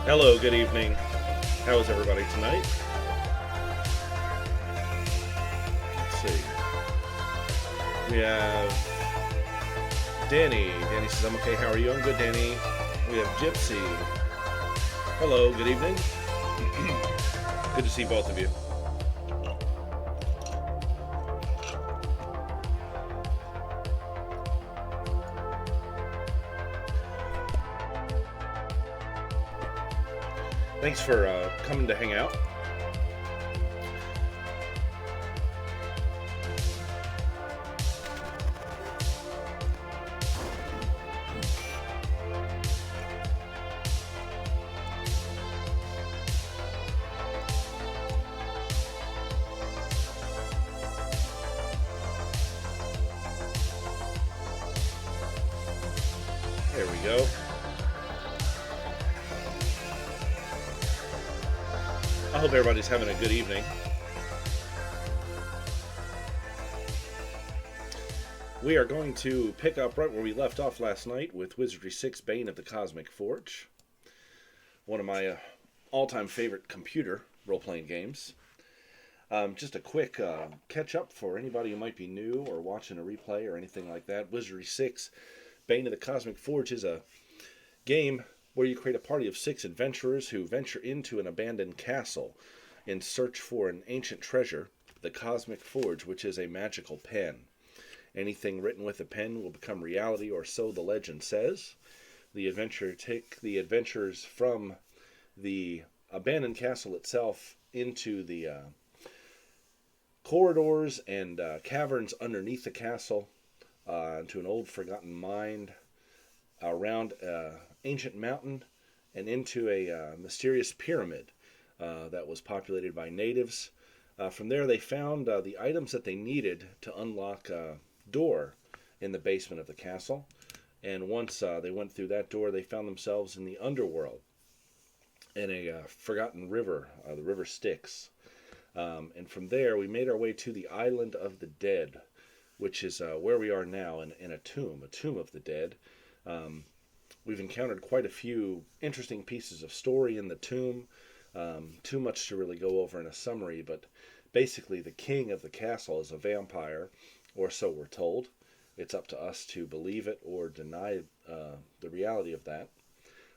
Hello, good evening. How is everybody tonight? Let's see. We have Danny. Danny says, I'm okay. How are you? I'm good, Danny. We have Gypsy. Hello, good evening. Good to see both of you. Thanks for coming to hang out. There we go. I hope everybody's having a good evening. We are going to pick up right where we left off last night with Wizardry 6 Bane of the Cosmic Forge. One of my all-time favorite computer role-playing games. Just a quick catch-up for anybody who might be new or watching a replay or anything like that. Wizardry 6 Bane of the Cosmic Forge is a game where you create a party of 6 adventurers who venture into an abandoned castle in search for an ancient treasure, the Cosmic Forge, which is a magical pen. Anything written with a pen will become reality, or so the legend says. The adventurer take the adventurers from the abandoned castle itself into the corridors and caverns underneath the castle, to an old forgotten mine, around an ancient mountain, and into a mysterious pyramid that was populated by natives. From there they found the items that they needed to unlock a door in the basement of the castle. And once they went through that door, they found themselves in the underworld, in a forgotten river, the river Styx. And from there we made our way to the Island of the Dead, which is where we are now, in a tomb of the dead. We've encountered quite a few interesting pieces of story in the tomb. Too much to really go over in a summary, but basically the king of the castle is a vampire, or so we're told. It's up to us to believe it or deny the reality of that.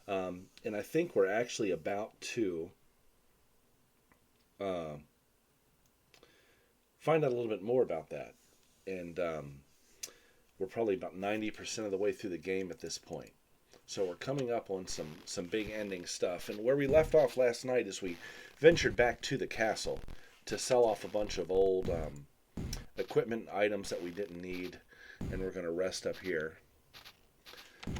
And I think we're actually about to find out a little bit more about that. And we're probably about 90% of the way through the game at this point. So we're coming up on some big ending stuff. And where we left off last night is we ventured back to the castle to sell off a bunch of old equipment items that we didn't need. And we're going to rest up here.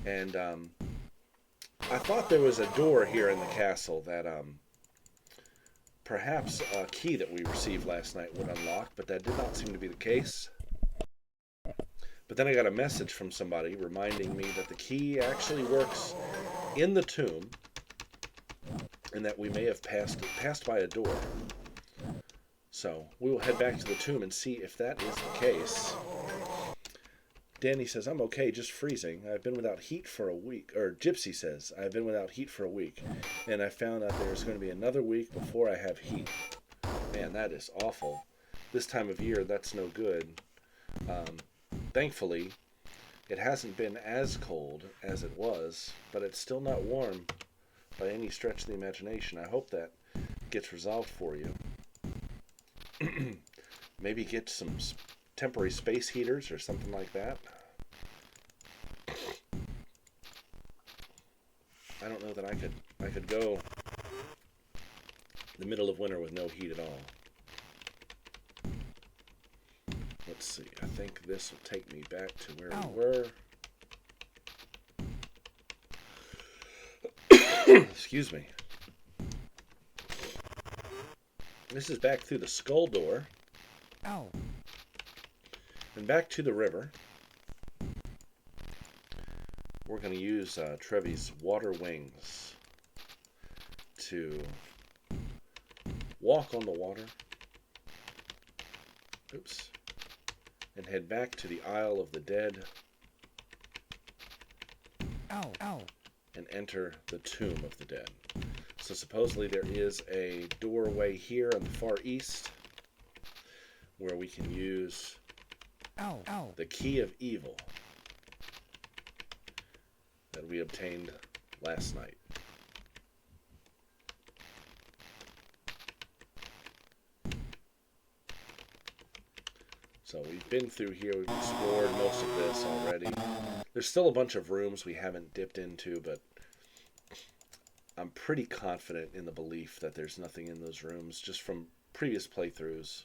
And I thought there was a door here in the castle that perhaps a key that we received last night would unlock, but that did not seem to be the case. But then I got a message from somebody reminding me that the key actually works in the tomb, and that we may have passed by a door. So we will head back to the tomb and see if that is the case. Danny says, I'm okay, just freezing. I've been without heat for a week. Or Gypsy says, I've been without heat for a week. And I found out there's going to be another week before I have heat. Man, that is awful. This time of year, that's no good. Thankfully, it hasn't been as cold as it was, but it's still not warm by any stretch of the imagination. I hope that gets resolved for you. Maybe get some temporary space heaters or something like that. I don't know that I could go the middle of winter with no heat at all. Let's see. I think this will take me back to where we were. Excuse me. This is back through the skull door. Ow. And back to the river. We're going to use Trevi's water wings to walk on the water. Oops. And head back to the Isle of the Dead. Ow. And enter the Tomb of the Dead. So supposedly there is a doorway here on the far east where we can use the key of evil that we obtained last night. So we've been through here, we've explored most of this already. There's still a bunch of rooms we haven't dipped into, but I'm pretty confident in the belief that there's nothing in those rooms, just from previous playthroughs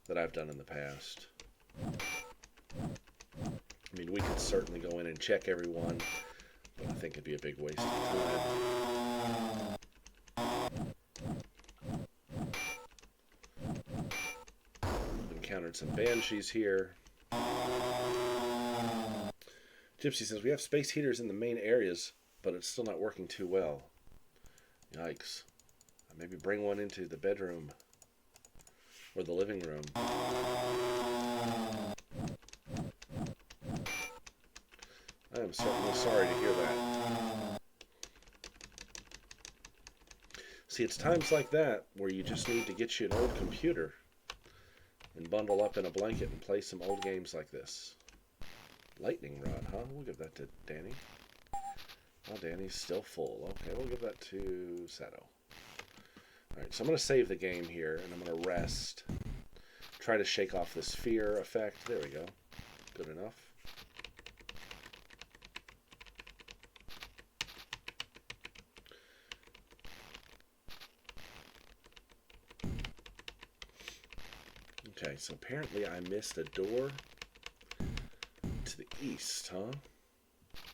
that I've done in the past. I mean, we could certainly go in and check every one, but I think it'd be a big waste of time. We've encountered some banshees here. Gypsy says, we have space heaters in the main areas, but it's still not working too well. Yikes. Maybe bring one into the bedroom or the living room. I am certainly sorry to hear that. See, it's times like that where you just need to get you an old computer and bundle up in a blanket and play some old games like this. Lightning rod, huh? We'll give that to Danny. Oh, Danny's still full. Okay, we'll give that to Sato. Alright, so I'm going to save the game here, and I'm going to rest. Try to shake off this fear effect. There we go. Good enough. Okay, so apparently I missed a door to the east, huh?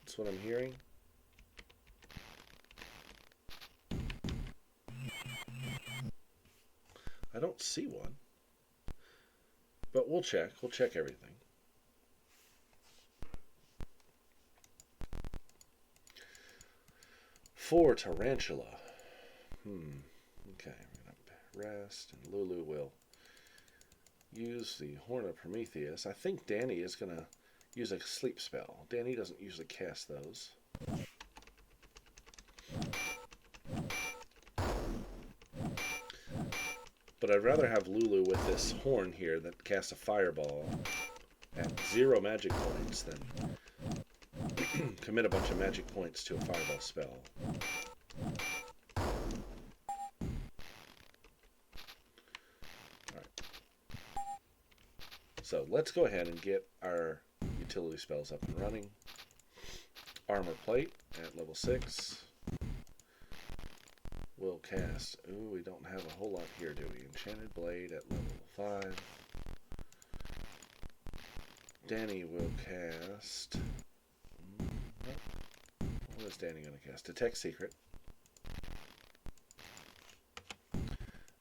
That's what I'm hearing. I don't see one. But we'll check. We'll check everything. For Tarantula. Okay, we're going to rest, and Lulu will use the Horn of Prometheus. I think Danny is going to use a sleep spell. Danny doesn't usually cast those. But I'd rather have Lulu with this horn here that casts a fireball at 0 magic points than commit a bunch of magic points to a fireball spell. Alright. So let's go ahead and get our utility spells up and running. Armor plate at level 6. We'll cast... Ooh, we don't have a whole lot here, do we? Enchanted Blade at level 5. Danny will cast... What is Danny going to cast? Detect Secret.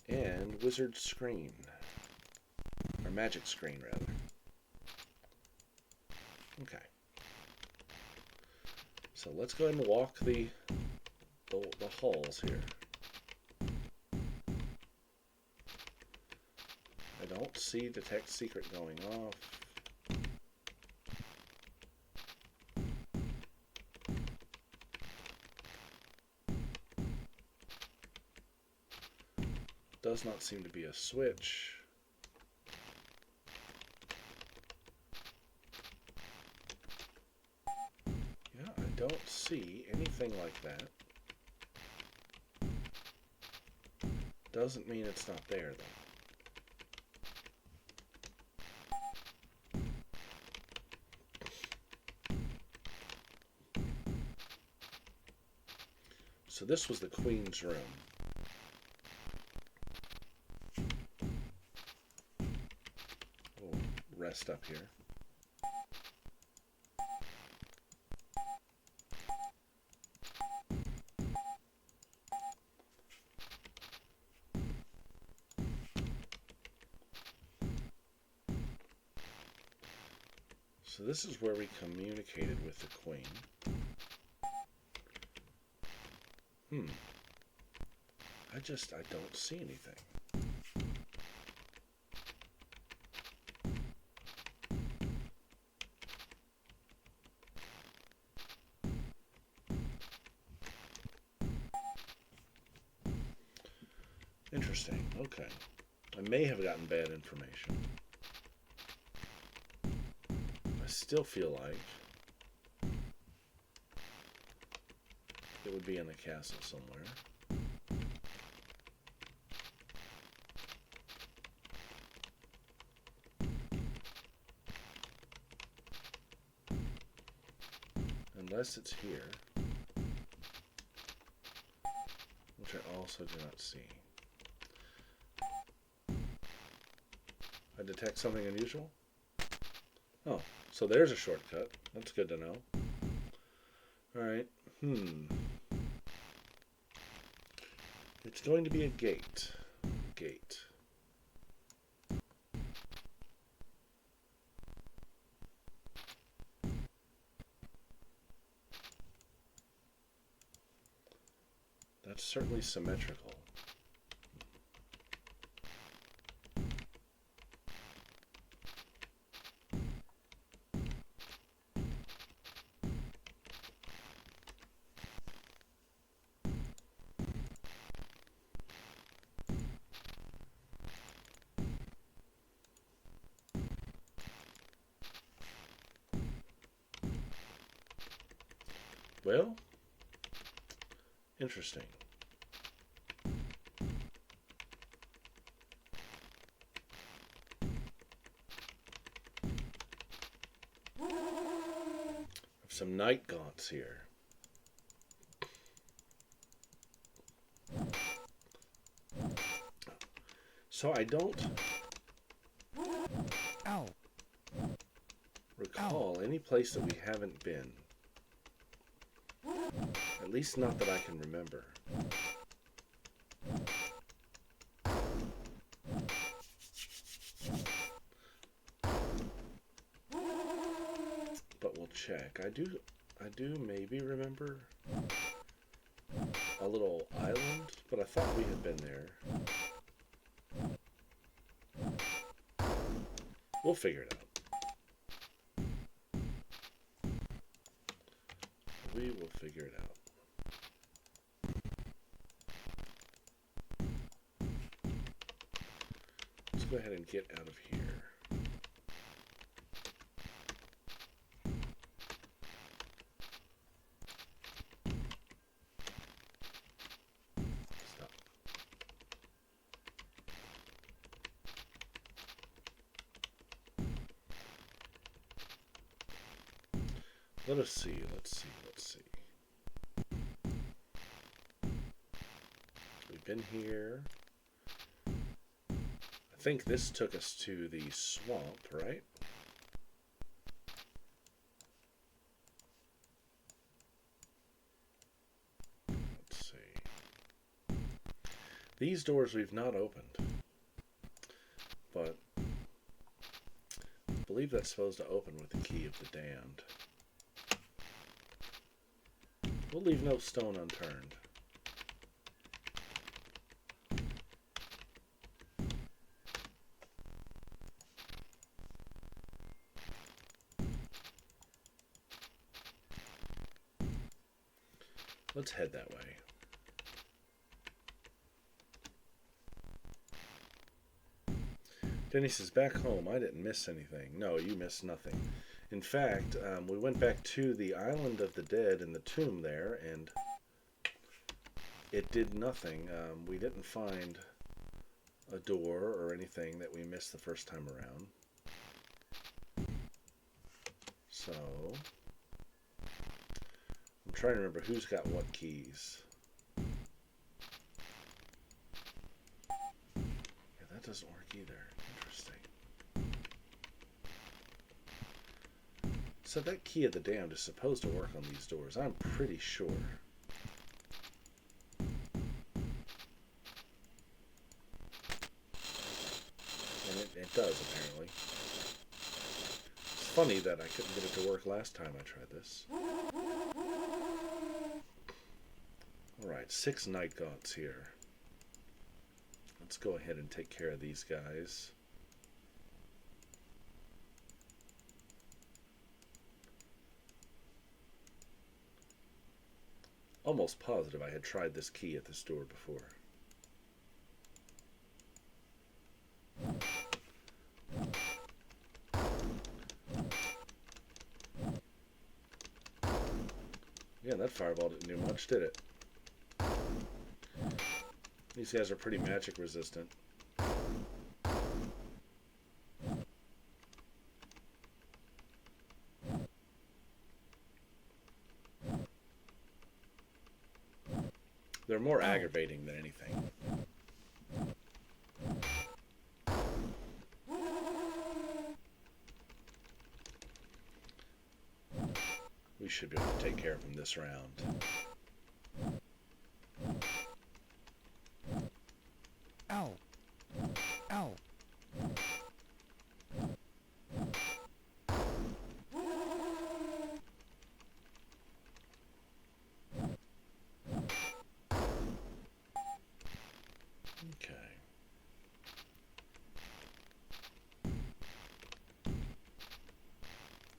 And Wizard Screen. Or Magic Screen, rather. Okay. So let's go ahead and walk the halls here. I don't see Detect Secret going off. Does not seem to be a switch. Yeah, I don't see anything like that. Doesn't mean it's not there, though. So this was the Queen's room. We'll rest up here. So this is where we communicated with the Queen. I don't see anything. Interesting. Okay. I may have gotten bad information. I still feel like it would be in the castle somewhere. Unless it's here, which I also do not see. I detect something unusual? Oh, so there's a shortcut. That's good to know. Alright, It's going to be a gate. Gate. That's certainly symmetrical. Well, interesting. Some night gaunts here. So I don't recall any place that we haven't been. At least not that I can remember. But we'll check. I do maybe remember a little island, but I thought we had been there. We'll figure it out. We will figure it out. Let's go ahead and get out of here. Stop. Let us see, let's see. We've been here. I think this took us to the swamp, right? Let's see. These doors we've not opened, but I believe that's supposed to open with the key of the damned. We'll leave no stone unturned. Let's head that way. Dennis is back home. I didn't miss anything. No, you missed nothing. In fact, we went back to the Island of the Dead in the tomb there, and it did nothing. We didn't find a door or anything that we missed the first time around. So, I'm trying to remember who's got what keys. Yeah, that doesn't work either. Interesting. So that key of the damned is supposed to work on these doors. I'm pretty sure. And it does, apparently. It's funny that I couldn't get it to work last time I tried this. Alright, 6 night gaunts here. Let's go ahead and take care of these guys. Almost positive I had tried this key at this door before. Yeah, that fireball didn't do much, did it? These guys are pretty magic resistant. They're more aggravating than anything. We should be able to take care of them this round. Ow. Ow. Okay.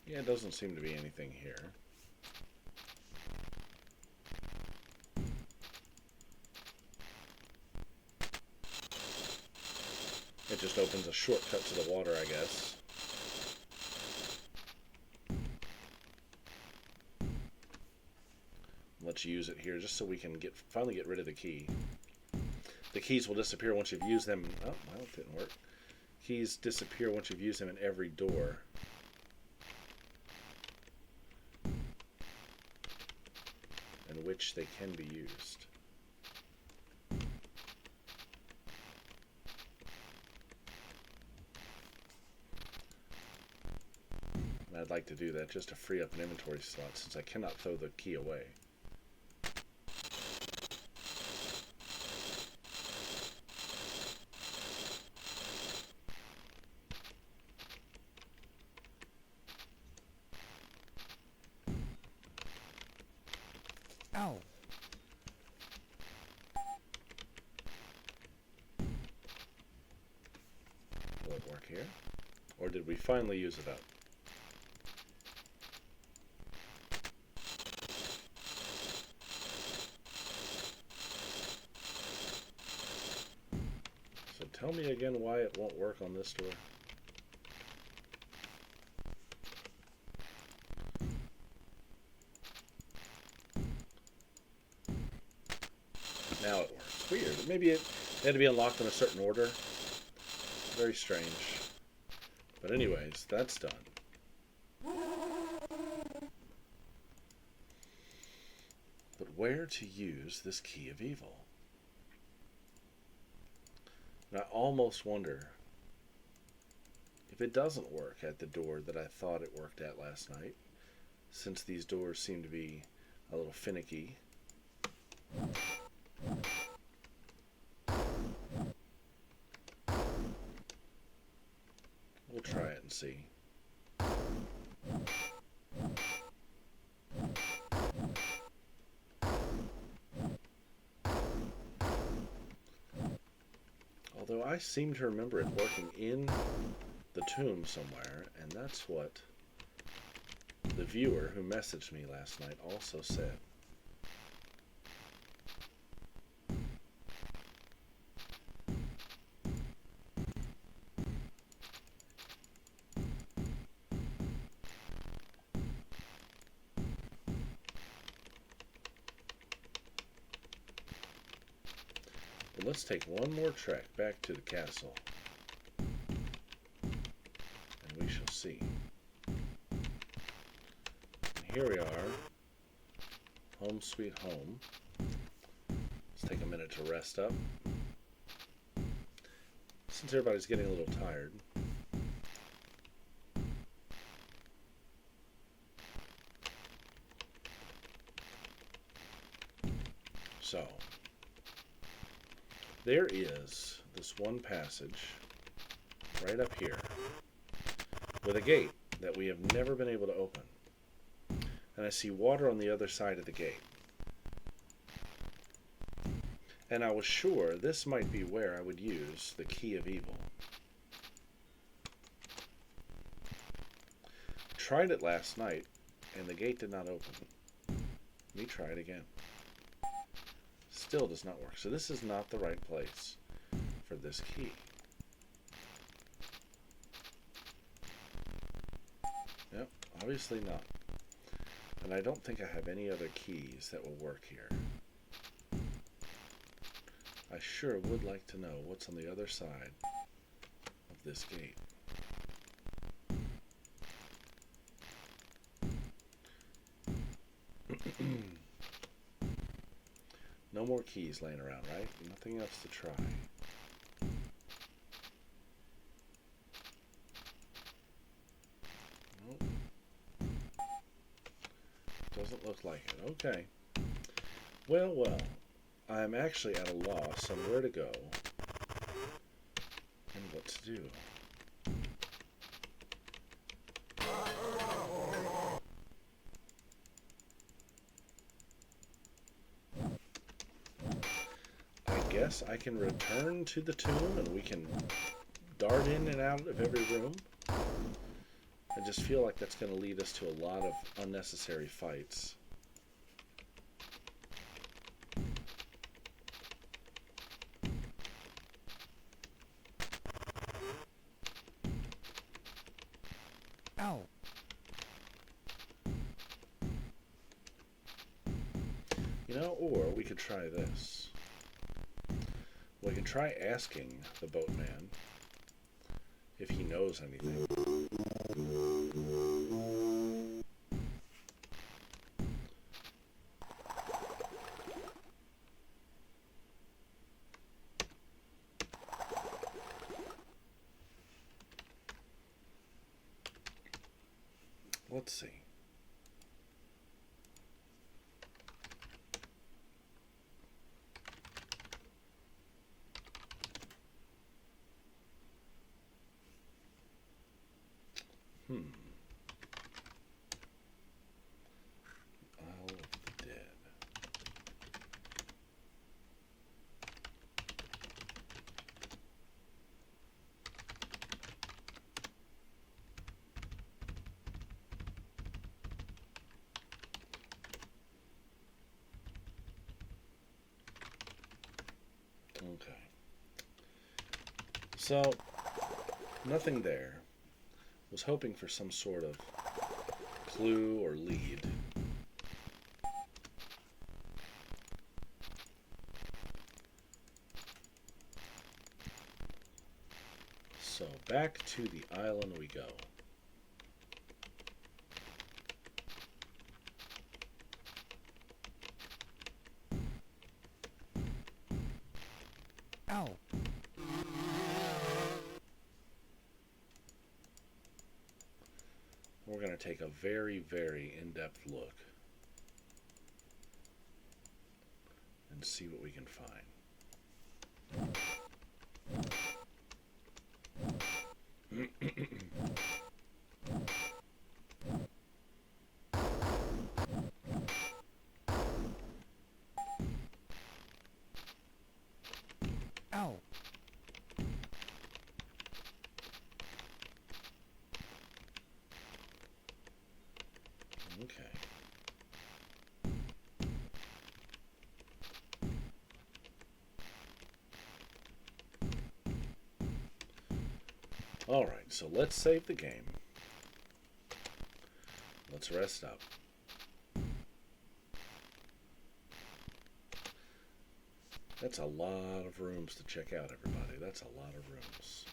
Yeah, it doesn't seem to be anything here. It just opens a shortcut to the water, I guess. Let's use it here just so we can finally get rid of the key. The keys will disappear once you've used them. Oh, well, it didn't work. Keys disappear once you've used them in every door. In which they can be used. And I'd like to do that just to free up an inventory slot since I cannot throw the key away. Ow. Will it work here? Or did we finally use it up? So tell me again why it won't work on this door. Now it works. Weird. Maybe it had to be unlocked in a certain order. Very strange. But anyways, that's done. But where to use this key of evil? And I almost wonder if it doesn't work at the door that I thought it worked at last night, since these doors seem to be a little finicky. We'll try it and see. Although I seem to remember it working in the tomb somewhere, and that's what the viewer who messaged me last night also said. But let's take one more trek back to the castle, and we shall see. And here we are, home sweet home. Let's take a minute to rest up, since everybody's getting a little tired. So, there is this one passage right up here with a gate that we have never been able to open. And I see water on the other side of the gate. And I was sure this might be where I would use the key of evil. Tried it last night, and the gate did not open. Let me try it again. Still does not work. So this is not the right place for this key. Yep, obviously not. And I don't think I have any other keys that will work here. I sure would like to know what's on the other side of this gate. No more keys laying around, right? Nothing else to try. Nope. Doesn't look like it. Okay. Well, well. I'm actually at a loss on where to go and what to do. I guess I can return to the tomb and we can dart in and out of every room. I just feel like that's going to lead us to a lot of unnecessary fights. Ow. You know, or we could try this. We can try asking the boatman if he knows anything. Let's see. Isle of the Dead. Okay. So, nothing there. Was hoping for some sort of clue or lead. So, back to the island we go. Ow. We're going to take a very, very in-depth look and see what we can find. Ow. Okay. All right, so let's save the game. Let's rest up. That's a lot of rooms to check out, everybody. That's a lot of rooms.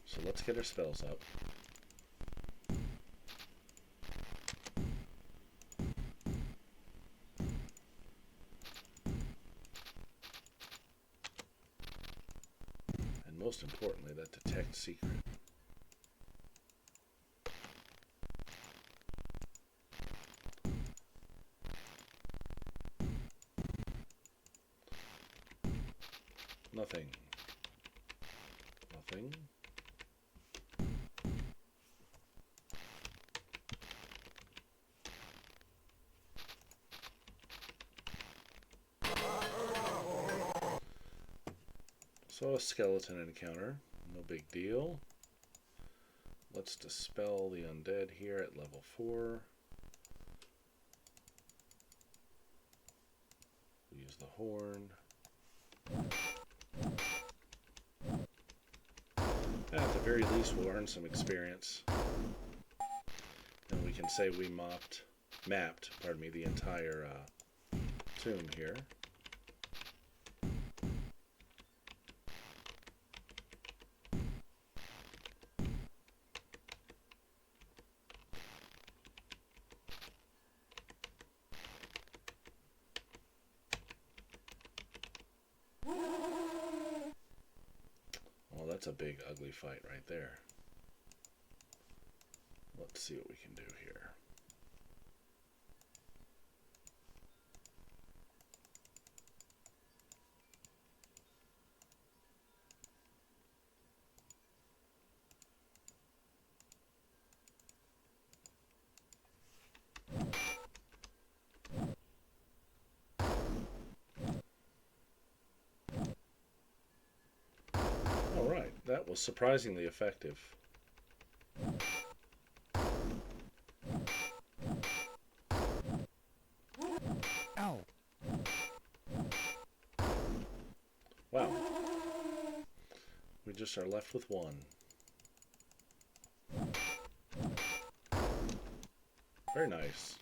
So let's get our spells up. And most importantly, that detect secret. Nothing. Nothing. So a skeleton encounter, no big deal. Let's dispel the undead here at level 4. We'll use the horn. At the very least, we'll earn some experience. And we can say we mapped, pardon me, the entire tomb here. Well, that's a big, ugly fight right there. Let's see what we can do here. All right, that was surprisingly effective. Ow. Wow. We just are left with one. Very nice.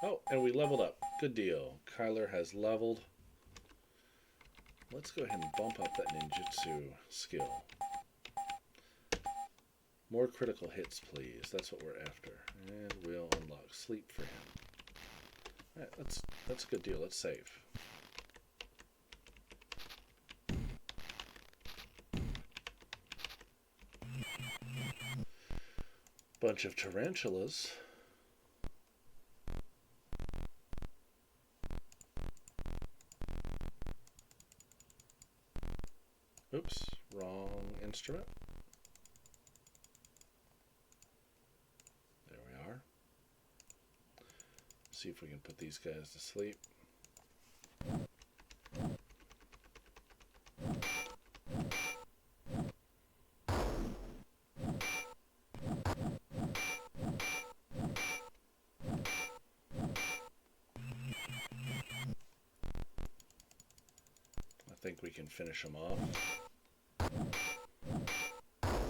Oh, and we leveled up. Good deal. Kyler has leveled. Let's go ahead and bump up that ninjutsu skill. More critical hits, please. That's what we're after. And we'll unlock sleep for him. Alright, that's a good deal. Let's save. Bunch of tarantulas. Oops, wrong instrument. There we are. See if we can put these guys to sleep. I think we can finish them off.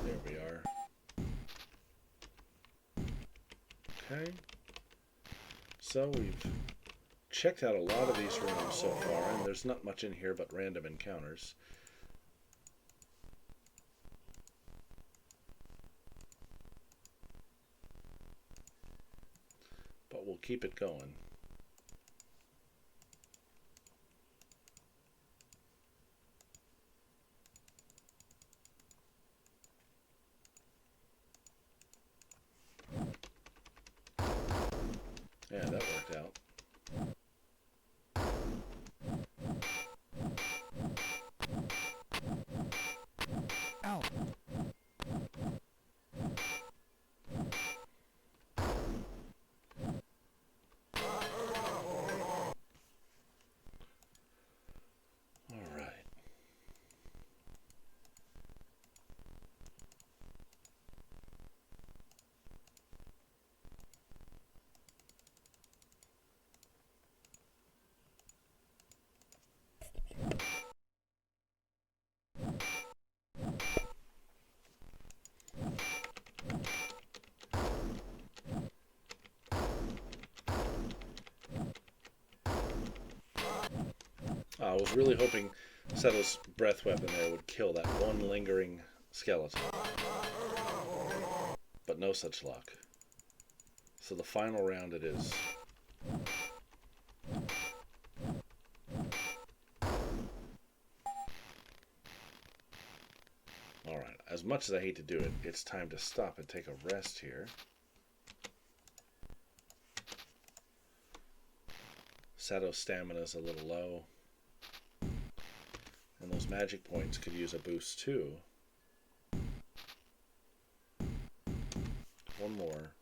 There we are. Okay. So we've checked out a lot of these rooms so far, and there's not much in here but random encounters. But we'll keep it going. Yeah, that worked out. Ow. All right. I was really hoping Seto's breath weapon there would kill that one lingering skeleton. But no such luck. So the final round it is. Alright, as much as I hate to do it, it's time to stop and take a rest here. Seto's stamina's a little low. And those magic points could use a boost too. One more.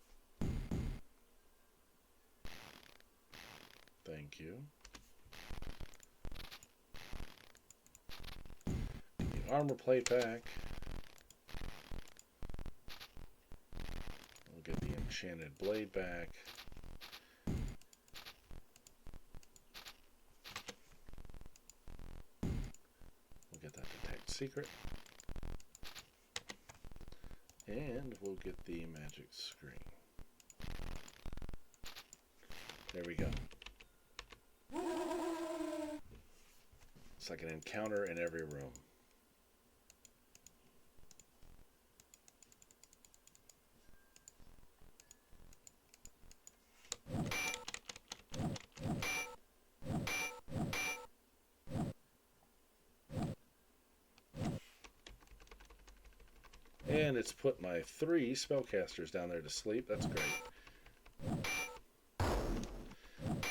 Thank you. Get the armor plate back. We'll get the enchanted blade back. We'll get that detect secret. And we'll get the magic screen. There we go. It's like an encounter in every room. And it's put my 3 spellcasters down there to sleep. That's great.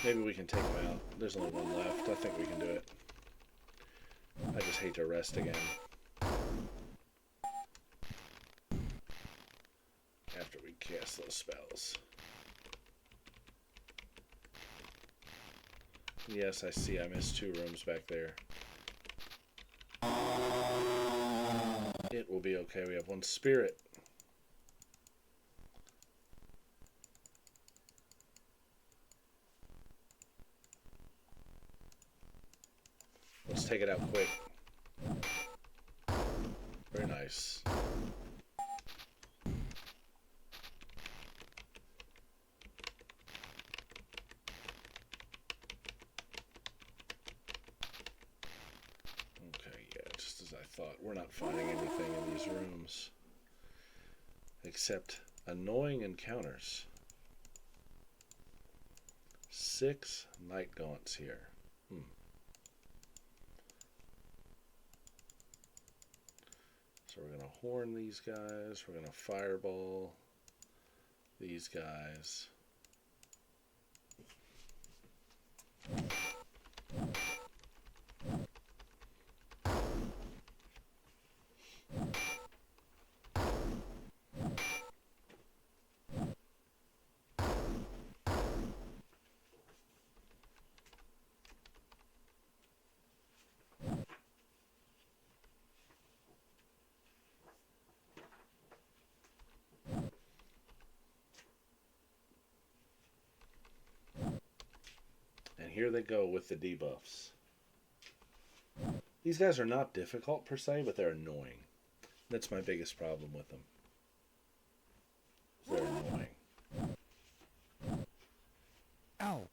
Maybe we can take them out. There's only one left. I think we can do it. I just hate to rest again. After we cast those spells. Yes, I see. I missed 2 rooms back there. It will be okay. We have 1 spirit. Let's take it out quick. Very nice. Okay, yeah, just as I thought. We're not finding anything in these rooms. Except annoying encounters. 6 night gaunts here. So we're going to horn these guys. We're going to fireball these guys. Here they go with the debuffs. These guys are not difficult per se, but they're annoying. That's my biggest problem with them. They're annoying. Ow.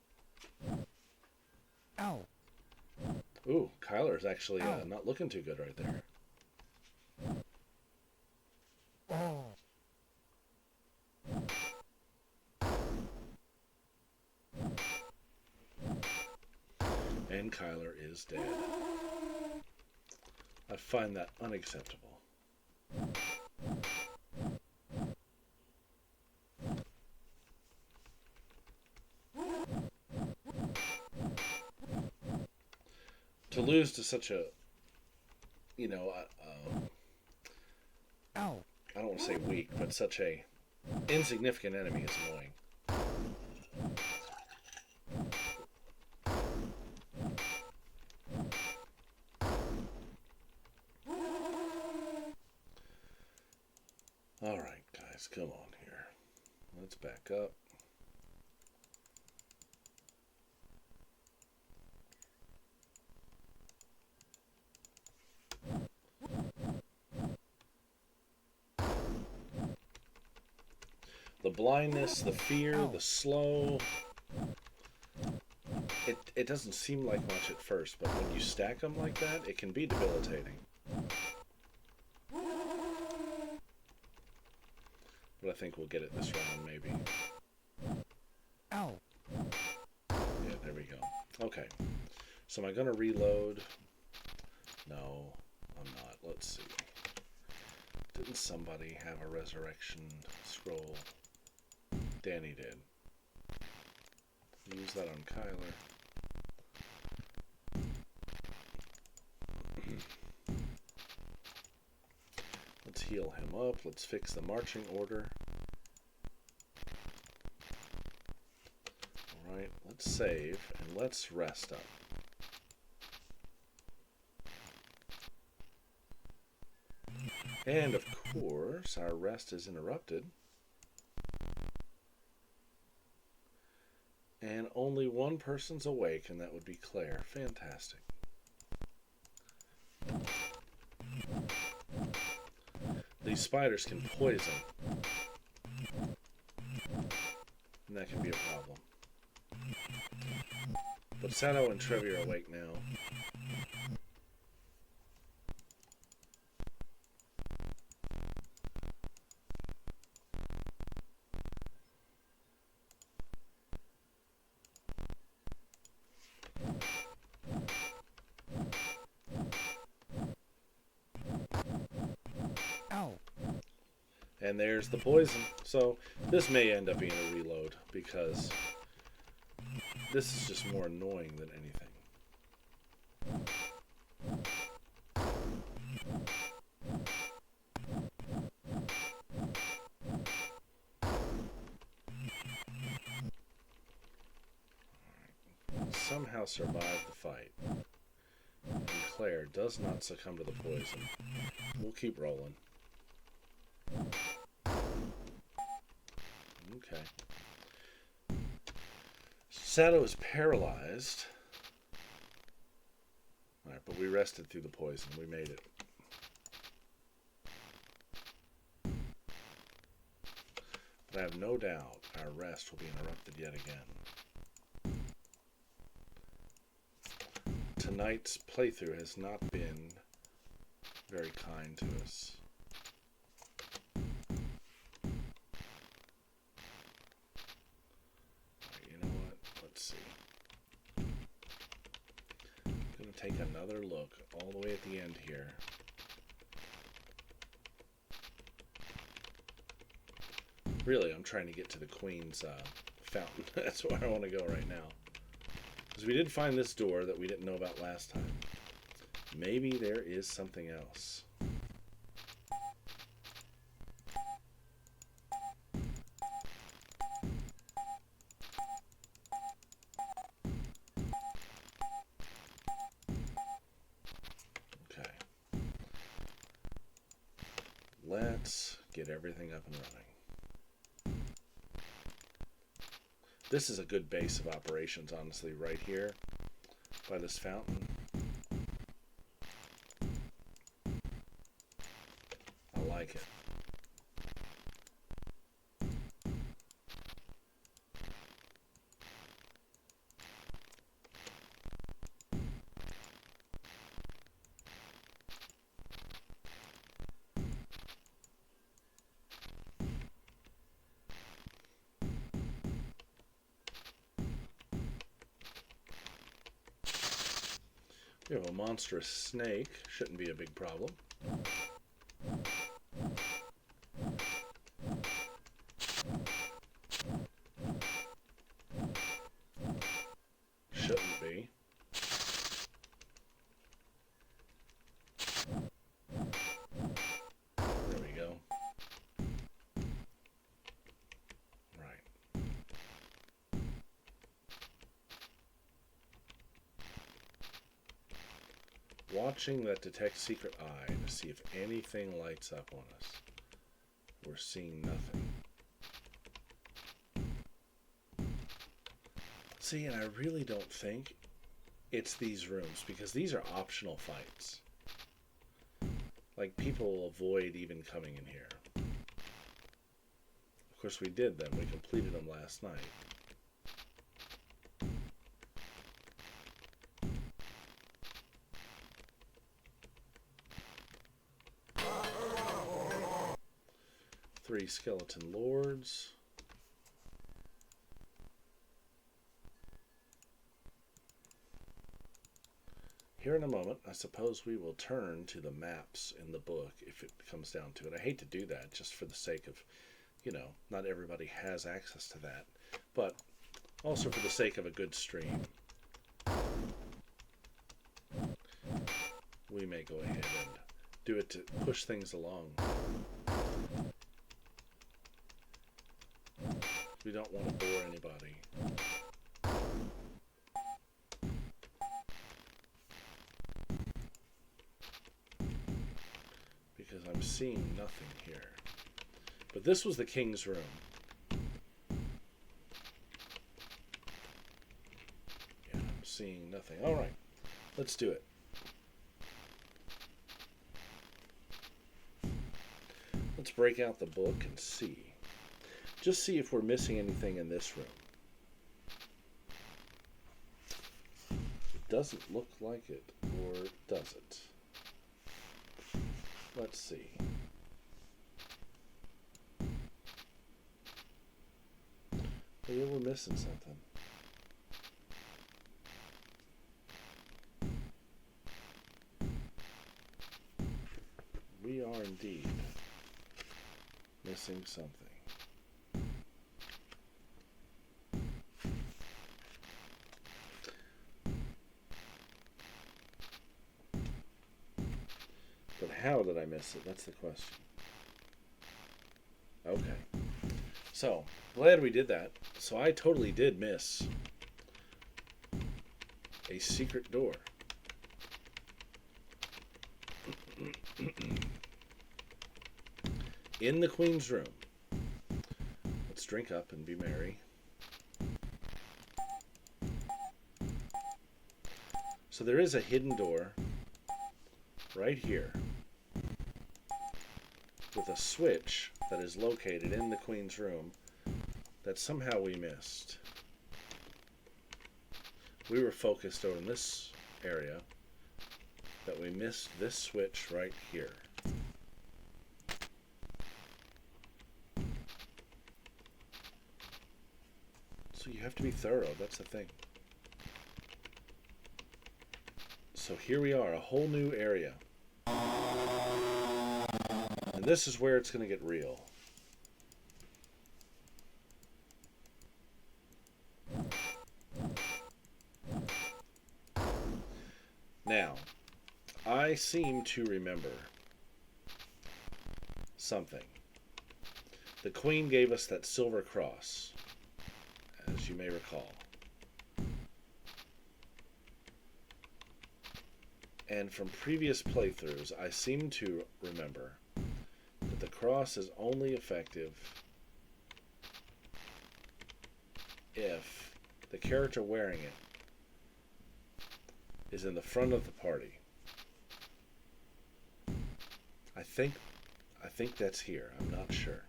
Ow. Ooh, Kyler's actually not looking too good right there. Oh. And Kyler is dead. I find that unacceptable. To lose to such a, you know, Ow. I don't want to say weak, but such a insignificant enemy is annoying. Alright, guys, come on here. Let's back up. The blindness, the fear, the slow. It doesn't seem like much at first, but when you stack them like that, it can be debilitating. But I think we'll get it this round, maybe. Ow. Yeah, there we go. Okay. So am I going to reload? No, I'm not. Let's see. Didn't somebody have a resurrection scroll? Danny did. Use that on Kyler. Let's heal him up. Let's fix the marching order. Alright, let's save and let's rest up. And of course, our rest is interrupted. And only one person's awake, and that would be Claire. Fantastic. These spiders can poison, and that can be a problem. But Sato and Trevi are awake now. Ow. And there's the poison. So this may end up being a reload because this is just more annoying than anything. Somehow survive the fight. And Claire does not succumb to the poison. We'll keep rolling. Okay. Sato is paralyzed. Alright, but we rested through the poison. We made it. But I have no doubt our rest will be interrupted yet again. Tonight's playthrough has not been very kind to us. Right, you know what? Let's see. I'm going to take another look all the way at the end here. Really, I'm trying to get to the Queen's fountain. That's where I want to go right now. Because we did find this door that we didn't know about last time. Maybe there is something else. Okay. Let's get everything up and running. This is a good base of operations, honestly, right here by this fountain. I like it. We have a monstrous snake. Shouldn't be a big problem. Shouldn't be. There we go. Right. Watching that detect secret eye to see if anything lights up on us. We're seeing nothing. See, and I really don't think it's these rooms, because these are optional fights. Like, people will avoid even coming in here. Of course, we did them. We completed them last night. Three skeleton lords. Here in a moment, I suppose we will turn to the maps in the book if it comes down to it. I hate to do that just for the sake of, you know, not everybody has access to that, but also for the sake of a good stream. We may go ahead and do it to push things along. We don't want to bore anybody. Because I'm seeing nothing here. But this was the king's room. Yeah, I'm seeing nothing. Alright, let's do it. Let's break out the book and see. Just see if we're missing anything in this room. It doesn't look like it, or does it? Let's see. Maybe we're missing something. We are indeed missing something. But how did I miss it? That's the question. Okay. So, glad we did that. So I totally did miss a secret door. In the Queen's room. Let's drink up and be merry. So there is a hidden door right here with a switch that is located in the Queen's room that somehow we missed. We were focused on this area, that we missed this switch right here. So you have to be thorough, that's the thing. So here we are, a whole new area. And this is where it's going to get real. Now, I seem to remember something. The Queen gave us that silver cross, as you may recall. And from previous playthroughs, I seem to remember that the cross is only effective if the character wearing it is in the front of the party. I think that's here. I'm not sure.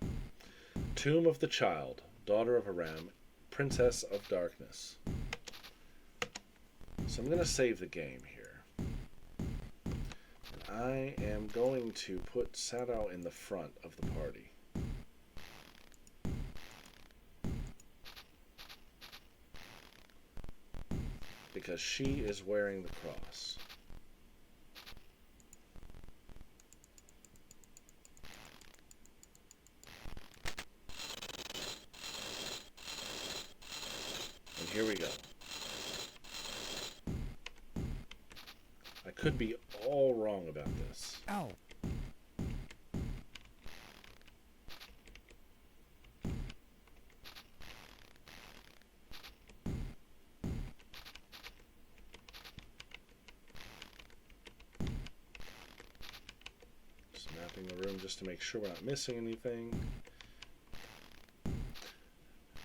Tomb of the Child, Daughter of Aram, Princess of Darkness. So I'm going to save the game here. I am going to put Sato in the front of the party. Because she is wearing the cross. And here we go. I could be all wrong about this. Ow. Just mapping the room just to make sure we're not missing anything.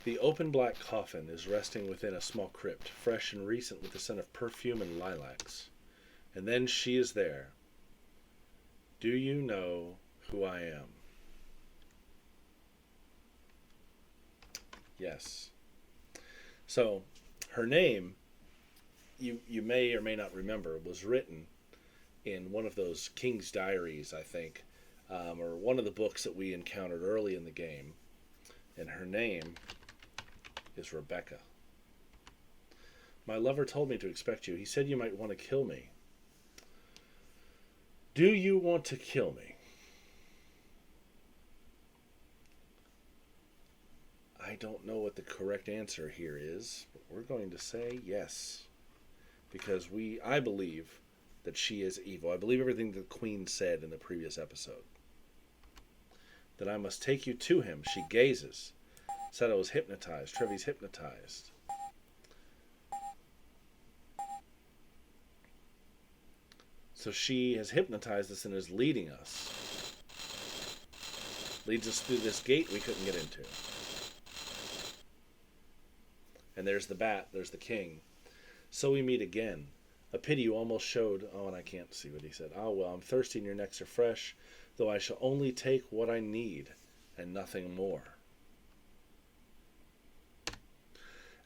The open black coffin is resting within a small crypt, fresh and recent with the scent of perfume and lilacs. And then she is there. Do you know who I am? Yes. So, her name, you may or may not remember, was written in one of those King's Diaries, I think, or one of the books that we encountered early in the game. And her name is Rebecca. My lover told me to expect you. He said you might want to kill me. Do you want to kill me? I don't know what the correct answer here is, but we're going to say yes. Because I believe that she is evil. I believe everything the Queen said in the previous episode. That I must take you to him. She gazes. Sato is hypnotized. Trevi's hypnotized. So she has hypnotized us and is leading us. Leads us through this gate we couldn't get into. And there's the bat, there's the king. So we meet again. A pity you almost showed... Oh, and I can't see what he said. Oh, well, I'm thirsty and your necks are fresh. though I shall only take what I need and nothing more.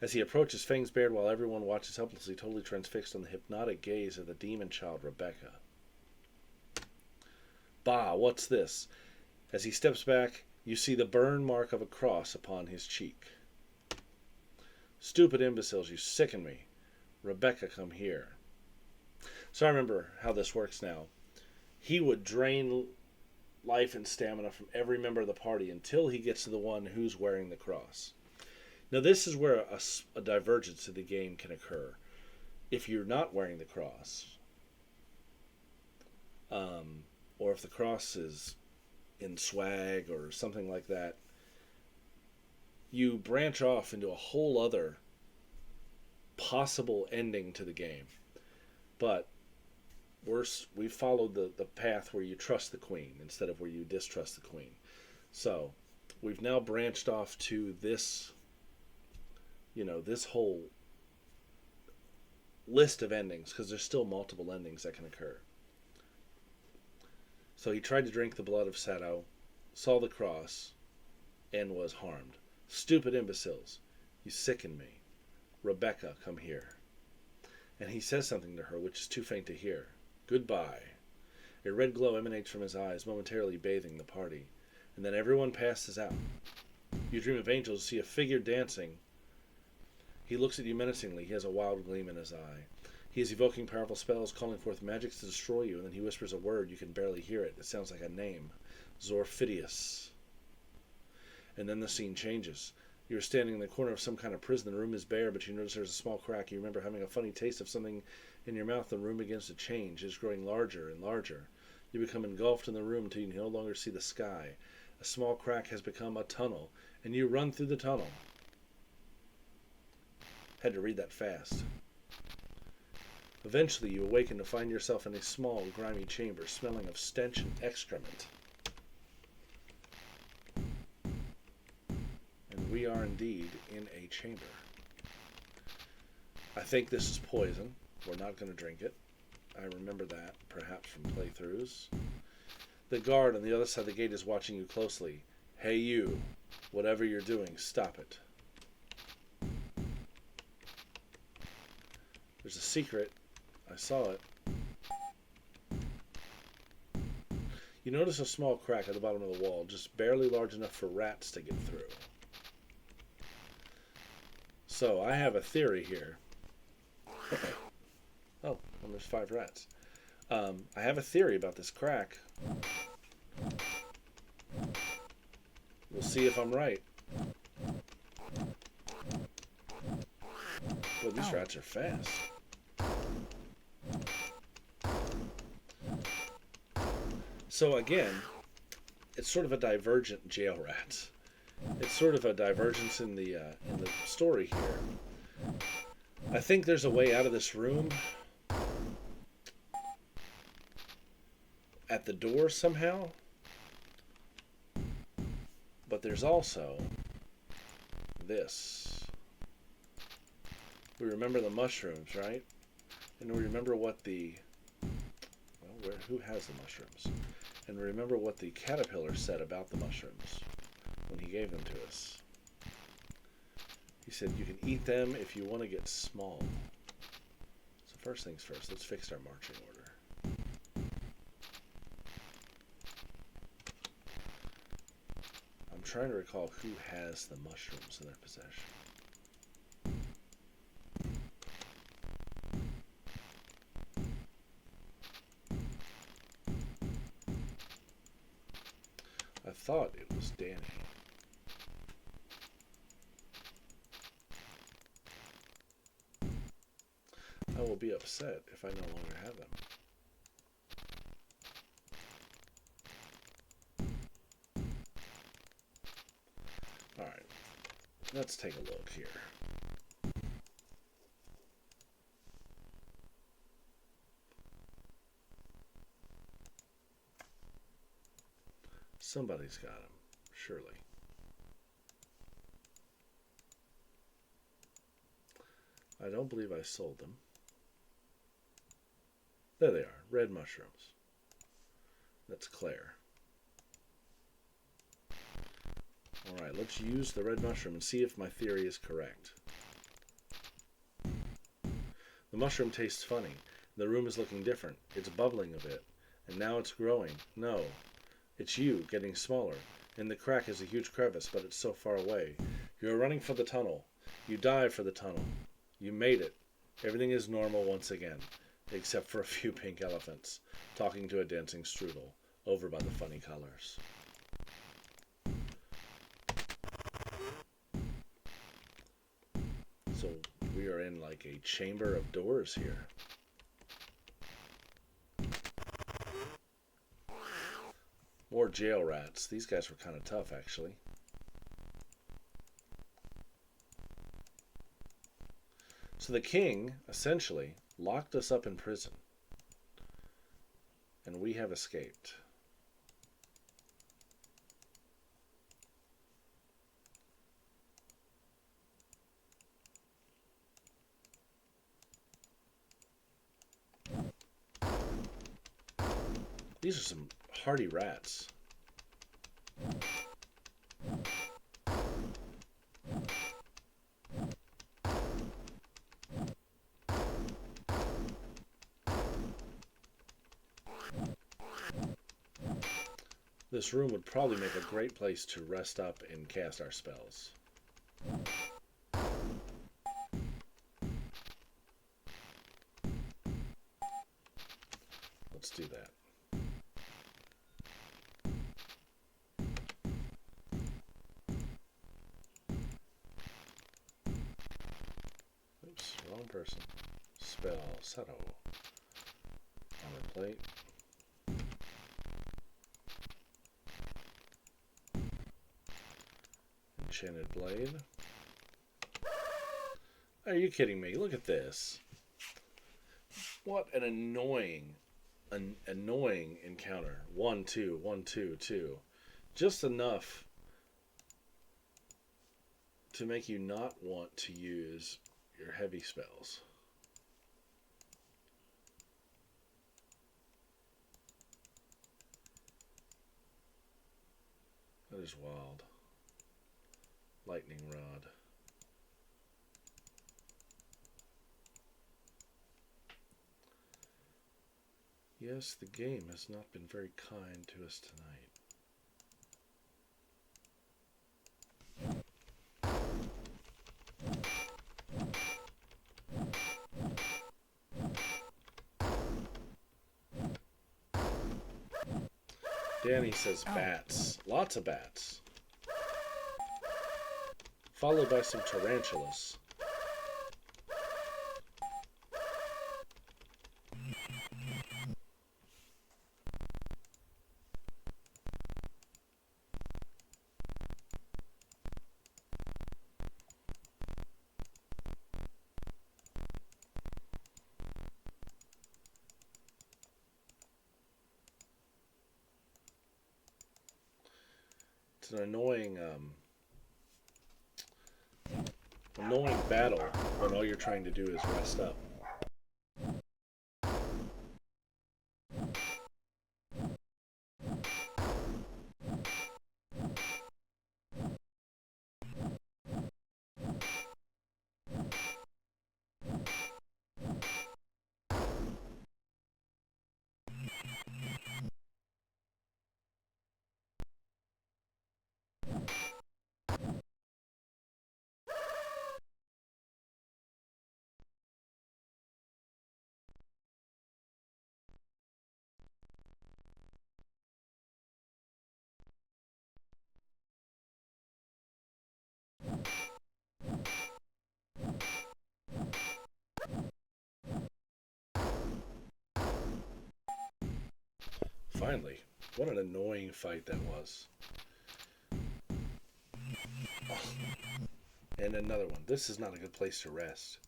As he approaches, fangs bared while everyone watches helplessly, totally transfixed on the hypnotic gaze of the demon child Rebecca. Bah, what's this? As he steps back, you see the burn mark of a cross upon his cheek. Stupid imbeciles, you sicken me. Rebecca, come here. So I remember how this works now. He would drain life and stamina from every member of the party until he gets to the one who's wearing the cross. Now this is where a divergence of the game can occur. If you're not wearing the cross, or if the cross is in swag or something like that, you branch off into a whole other possible ending to the game. But we followed the path where you trust the queen instead of where you distrust the queen. So we've now branched off to this, this whole list of endings, because there's still multiple endings that can occur. So he tried to drink the blood of Sato, saw the cross, and was harmed. Stupid imbeciles, you sicken me. Rebecca, come here. And he says something to her which is too faint to hear. Goodbye. A red glow emanates from his eyes, momentarily bathing the party, and then everyone passes out. You dream of angels, see a figure dancing. He looks at you menacingly. He has a wild gleam in his eye. He is evoking powerful spells, calling forth magics to destroy you, and then he whispers a word. You can barely hear it. It sounds like a name. Zorphidius. And then the scene changes. You're standing in the corner of some kind of prison. The room is bare, but you notice there's a small crack. You remember having a funny taste of something in your mouth. The room begins to change. It's growing larger and larger. You become engulfed in the room until you can no longer see the sky. A small crack has become a tunnel, and you run through the tunnel. Had to read that fast. Eventually, you awaken to find yourself in a small, grimy chamber, smelling of stench and excrement. And we are indeed in a chamber. I think this is poison. We're not going to drink it. I remember that, perhaps from playthroughs. The guard on the other side of the gate is watching you closely. Hey you, whatever you're doing, stop it. There's a secret. I saw it. You notice a small crack at the bottom of the wall, just barely large enough for rats to get through. So, I have a theory here. Oh, well, there's 5 rats. I have a theory about this crack. We'll see if I'm right. Well, these rats are fast. So again, it's sort of a divergent jail rat. It's sort of a divergence in the story here. I think there's a way out of this room at the door somehow. But there's also this. We remember the mushrooms, right? And we remember what the... Well, who has the mushrooms? And remember what the caterpillar said about the mushrooms when he gave them to us. He said you can eat them if you want to get small. So first things first, let's fix our marching order. I'm trying to recall who has the mushrooms in their possession. I thought it was Danny. I will be upset if I no longer have them. Alright, let's take a look here. Somebody's got them, surely. I don't believe I sold them. There they are, red mushrooms. That's Claire. Alright, let's use the red mushroom and see if my theory is correct. The mushroom tastes funny. The room is looking different. It's bubbling a bit. And now it's growing. No. It's you, getting smaller. In the crack is a huge crevice, but it's so far away. You're running for the tunnel. You dive for the tunnel. You made it. Everything is normal once again. Except for a few pink elephants. Talking to a dancing strudel. Over by the funny colors. So we are in like a chamber of doors here. More jail rats. These guys were kind of tough, actually. So the king, essentially, locked us up in prison. And we have escaped. These are some hardy rats. This room would probably make a great place to rest up and cast our spells. Let's do that. Oops, wrong person. Spell, settle. Armor plate. Enchanted blade. Are you kidding me? Look at this. What an annoying encounter. 1, 2, 1, 2, 2. Just enough to make you not want to use your heavy spells. That is wild. Lightning rod. Yes, the game has not been very kind to us tonight. Danny says bats. Lots of bats. Followed by some tarantulas. It's an annoying battle when all you're trying to do is rest up. Finally, what an annoying fight that was. Oh. And another one. This is not a good place to rest.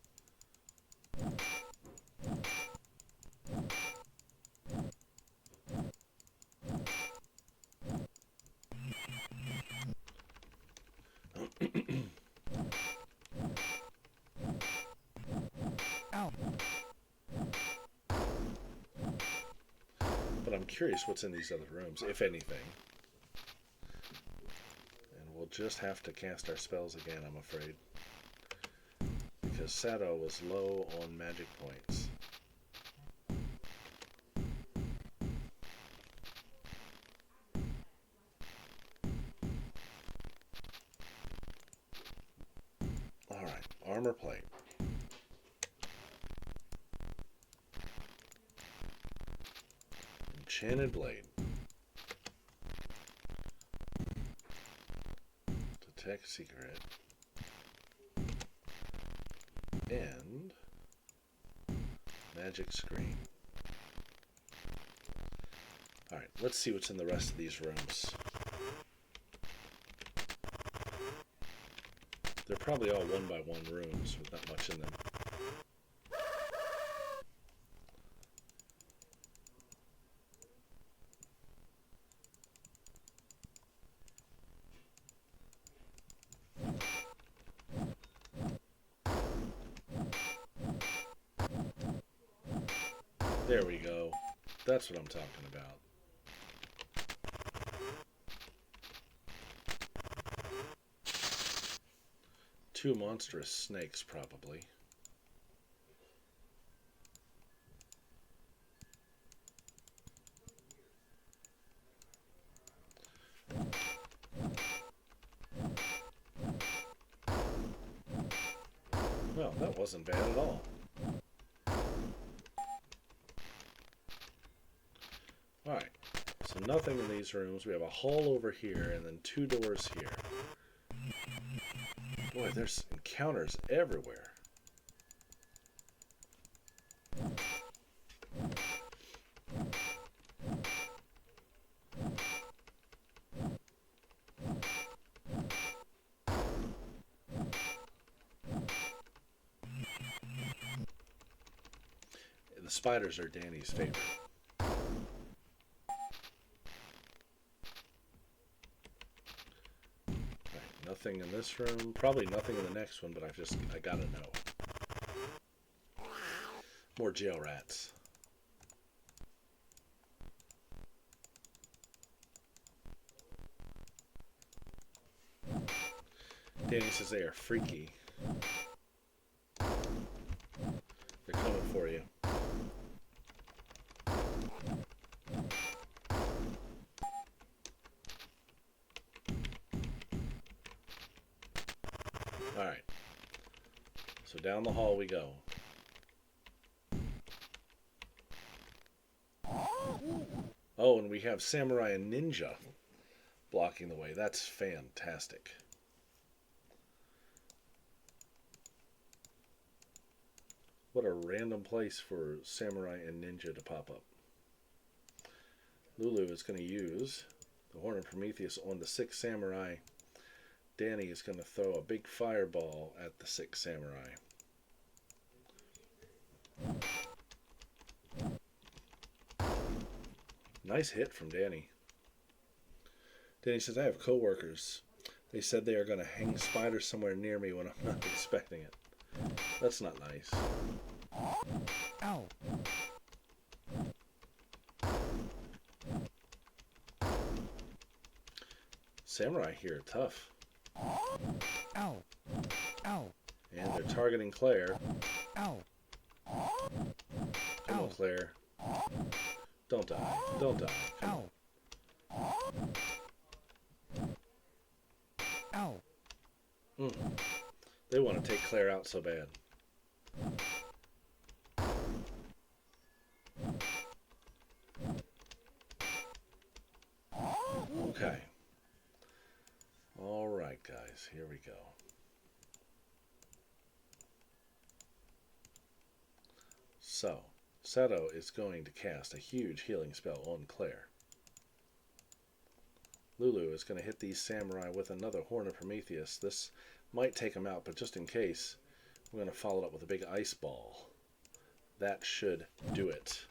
But I'm curious what's in these other rooms, if anything. And we'll just have to cast our spells again, I'm afraid. Because Sato was low on magic points. Alright, armor plate. Enchanted blade. Detect secret. And magic screen. Alright, let's see what's in the rest of these rooms. They're probably all one-by-one rooms with not much in them. There we go. That's what I'm talking about. Two monstrous snakes, probably. Well, that wasn't bad at all. Alright, so nothing in these rooms. We have a hall over here and then two doors here. Boy, there's encounters everywhere. The spiders are Danny's favorite. Nothing in this room. Probably nothing in the next one, but I gotta know. More jail rats. Danny says they are freaky. They're coming for you. Alright. So down the hall we go. Oh, and we have Samurai and Ninja blocking the way. That's fantastic. What a random place for Samurai and Ninja to pop up. Lulu is going to use the Horn of Prometheus on the 6 Samurai. Danny is going to throw a big fireball at the 6 Samurai. Nice hit from Danny. Danny says, I have coworkers. They said they are going to hang spiders somewhere near me when I'm not expecting it. That's not nice. Ow. Samurai here are tough. Ow. Ow. And they're targeting Claire. Ow. Come on, Claire. Don't die. Don't die. Come Ow. Ow. on. They want to take Claire out so bad. Okay. All right, guys. Here we go. So, Sato is going to cast a huge healing spell on Claire. Lulu is going to hit these samurai with another Horn of Prometheus. This might take them out, but just in case, we're going to follow it up with a big ice ball. That should do it.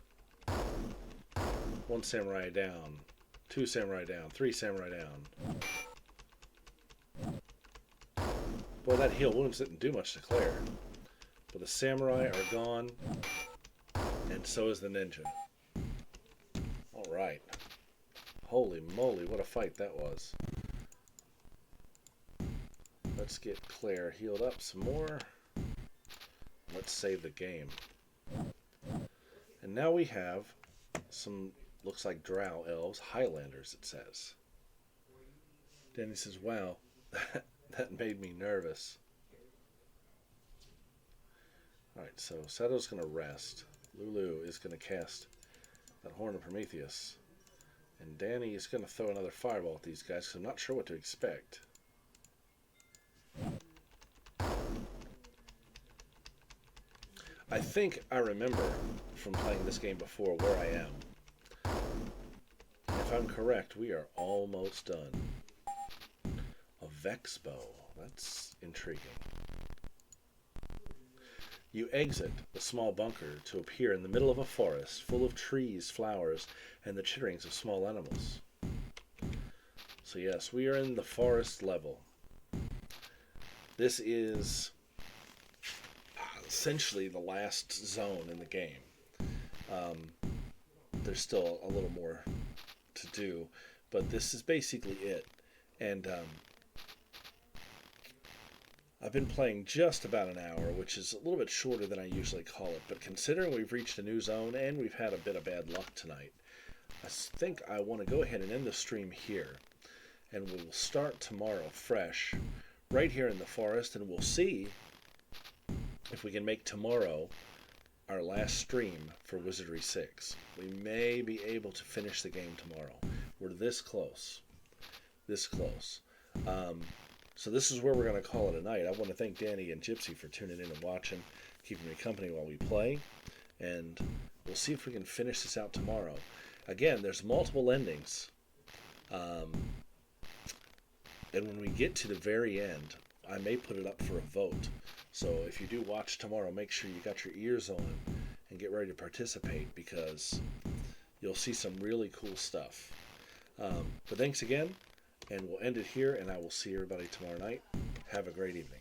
1 samurai down. 2 samurai down. 3 samurai down. Boy, that heal wounds didn't do much to Claire. But the samurai are gone, and so is the ninja. Alright. Holy moly, what a fight that was. Let's get Claire healed up some more. Let's save the game. And now we have some, looks like drow elves, Highlanders it says. Danny says, wow, that made me nervous. Alright, so Seto's going to rest. Lulu is going to cast that Horn of Prometheus. And Danny is going to throw another fireball at these guys because I'm not sure what to expect. I think I remember from playing this game before where I am. If I'm correct, we are almost done. A Vex bow. That's intriguing. You exit the small bunker to appear in the middle of a forest full of trees, flowers, and the chitterings of small animals. So yes, we are in the forest level. This is essentially the last zone in the game. There's still a little more to do, but this is basically it. And I've been playing just about an hour, which is a little bit shorter than I usually call it, but considering we've reached a new zone and we've had a bit of bad luck tonight, I think I want to go ahead and end the stream here, and we'll start tomorrow fresh, right here in the forest, and we'll see if we can make tomorrow our last stream for Wizardry 6. We may be able to finish the game tomorrow. We're this close. This close. So this is where we're going to call it a night. I want to thank Danny and Gypsy for tuning in and watching, keeping me company while we play, and we'll see if we can finish this out tomorrow. Again, there's multiple endings, and when we get to the very end, I may put it up for a vote. So if you do watch tomorrow, make sure you got your ears on and get ready to participate, because you'll see some really cool stuff. But thanks again. And we'll end it here, and I will see everybody tomorrow night. Have a great evening.